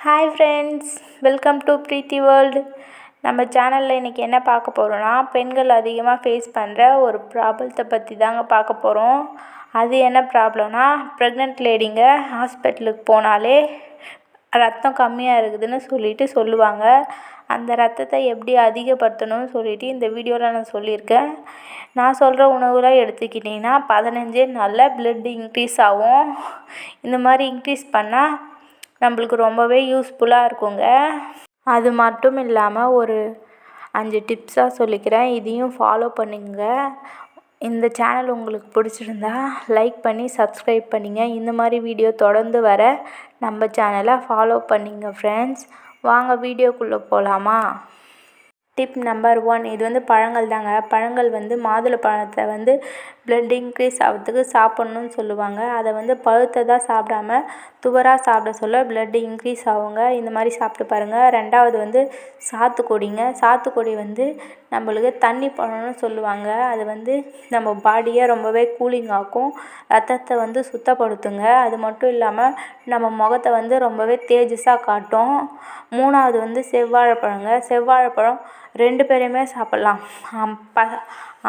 Hi friends, welcome to Preethi world. நம்ம சேனலில் இன்றைக்கி என்ன பார்க்க போகிறோன்னா, பெண்கள் அதிகமாக ஃபேஸ் பண்ணுற ஒரு ப்ராப்ளத்தை பற்றி தாங்க பார்க்க போகிறோம். அது என்ன ப்ராப்ளம்னா, ப்ரெக்னென்ட் லேடிங்க ஹாஸ்பிட்டலுக்கு போனாலே ரத்தம் கம்மியாக இருக்குதுன்னு சொல்லுவாங்க. அந்த ரத்தத்தை எப்படி அதிகப்படுத்தணும்னு சொல்லிட்டு இந்த வீடியோவில் நான் சொல்லியிருக்கேன். நான் சொல்கிற உணவுலாம் எடுத்துக்கிட்டிங்கன்னா 15 நாளில் ப்ளட் இன்க்ரீஸ் ஆகும். இந்த மாதிரி இன்க்ரீஸ் பண்ணால் நம்மளுக்கு ரொம்பவே யூஸ்ஃபுல்லாக இருக்குங்க. அது மட்டும் இல்லாமல் ஒரு 5 டிப்ஸாக சொல்லிக்கிறேன், இதையும் ஃபாலோ பண்ணுங்க. இந்த சேனல் உங்களுக்கு பிடிச்சிருந்தா லைக் பண்ணி சப்ஸ்கிரைப் பண்ணிங்க. இந்த மாதிரி வீடியோ தொடர்ந்து வர நம்ம சேனலை ஃபாலோ பண்ணிங்க ஃப்ரெண்ட்ஸ். வாங்க வீடியோக்குள்ளே போகலாமா? டிப் நம்பர் 1, இது வந்து பழங்கள் தாங்க. பழங்கள் வந்து மாதுளை பழத்தை ப்ளட் இன்க்ரீஸ் ஆகிறதுக்கு சாப்பிட்ணுன்னு சொல்லுவாங்க. அதை பழுத்ததாக சாப்பிடாம துவராக சாப்பிட சொல்ல ப்ளட் இன்க்ரீஸ் ஆகுங்க. இந்த மாதிரி சாப்பிட்டு பாருங்கள். 2வது சாத்துக்குடிங்க. சாத்துக்குடி நம்மளுக்கு தண்ணி பழம்னு சொல்லுவாங்க. அது நம்ம பாடியை ரொம்பவே கூலிங் ஆக்கும், ரத்தத்தை சுத்தப்படுத்துங்க. அது மட்டும் இல்லாமல் நம்ம முகத்தை ரொம்பவே தேஜஸாக காட்டும். 3வது செவ்வாழைப்பழங்க. செவ்வாழைப்பழம் 2 பேருமே சாப்பிட்லாம்.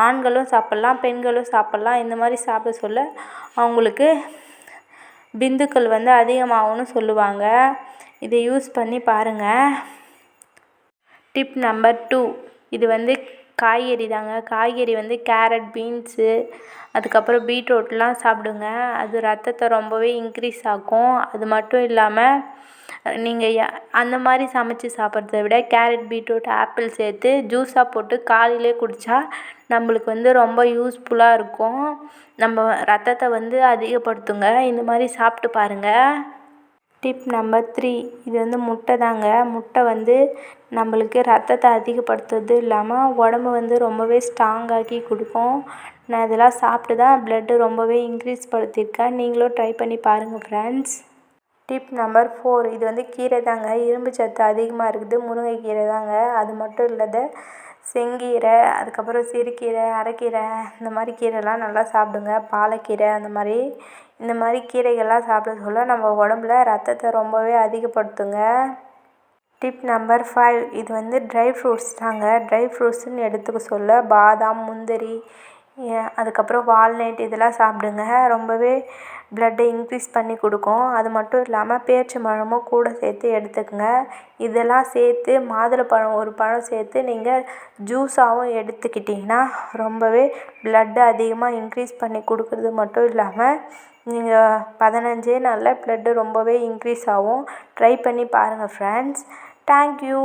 ஆண்களும் சாப்பிட்லாம், பெண்களும் சாப்பிட்லாம். இந்த மாதிரி சாப்பிட சொல்ல அவங்களுக்கு பிந்துக்கள் அதிகமாகும்னு சொல்லுவாங்க. இதை யூஸ் பண்ணி பாருங்கள். டிப் நம்பர் 2, இது காய்கறி தாங்க. காய்கறி கேரட், பீன்ஸு, அதுக்கப்புறம் பீட்ரூட்லாம் சாப்பிடுங்க. அது ரத்தத்தை ரொம்பவே இன்க்ரீஸ் ஆக்கும். அது மட்டும் இல்லாமல் நீங்கள் அந்த மாதிரி சமைச்சு சாப்பிட்றத விட கேரட், பீட்ரூட், ஆப்பிள் சேர்த்து ஜூஸாக போட்டு காலையிலே குடித்தா நம்மளுக்கு ரொம்ப யூஸ்ஃபுல்லாக இருக்கும். நம்ம ரத்தத்தை அதிகப்படுத்துங்க. இந்த மாதிரி சாப்பிட்டு பாருங்கள். டிப் நம்பர் 3, இது முட்டை தாங்க. முட்டை நம்மளுக்கு ரத்தத்தை அதிகப்படுத்துறது இல்லாமல் உடம்பு ரொம்பவே ஸ்ட்ராங்காக்கி கொடுக்கும். நான் இதெல்லாம் சாப்பிட்டு தான் ப்ளட்டு ரொம்பவே இன்க்ரீஸ் படுத்தியிருக்கேன். நீங்களும் ட்ரை பண்ணி பாருங்கள் ஃப்ரெண்ட்ஸ். டிப் நம்பர் 4, இது கீரை தாங்க. இரும்பு சத்து அதிகமாக இருக்குது. முருங்கைக்கீரை தாங்க. அது மட்டும் இல்லாத செங்கீரை, அதுக்கப்புறம் சிறுகீரை, அரைக்கீரை, இந்த மாதிரி கீரைலாம் நல்லா சாப்பிடுங்க. பாலக்கீரை, இந்த மாதிரி கீரைகள்லாம் சாப்பிட சொல்ல நம்ம உடம்புல ரத்தத்தை ரொம்பவே அதிகப்படுத்துங்க. டிப் நம்பர் 5, இது ட்ரை ஃப்ரூட்ஸ் தாங்க. ட்ரை ஃப்ரூட்ஸ்ன்னு எடுத்துக்க சொல்ல பாதாம், முந்திரி, அதுக்கப்புறம் வால்நட் இதெல்லாம் சாப்பிடுங்க. ரொம்பவே ப்ளட்டை இன்க்ரீஸ் பண்ணி கொடுக்கும். அது மட்டும் இல்லாமல் பேரிச்சம்பழமும் கூட சேர்த்து எடுத்துக்கங்க. இதெல்லாம் சேர்த்து மாதுளப்பழம் ஒரு பழம் சேர்த்து நீங்கள் ஜூஸாகவும் எடுத்துக்கிட்டிங்கன்னா ரொம்பவே ப்ளட்டை அதிகமாக இன்க்ரீஸ் பண்ணி கொடுக்குறது மட்டும் இல்லாமல் நீங்கள் 15 நாளில் ப்ளட்டு ரொம்பவே இன்க்ரீஸ் ஆகும். ட்ரை பண்ணி பாருங்கள் ஃப்ரெண்ட்ஸ். தேங்க்யூ.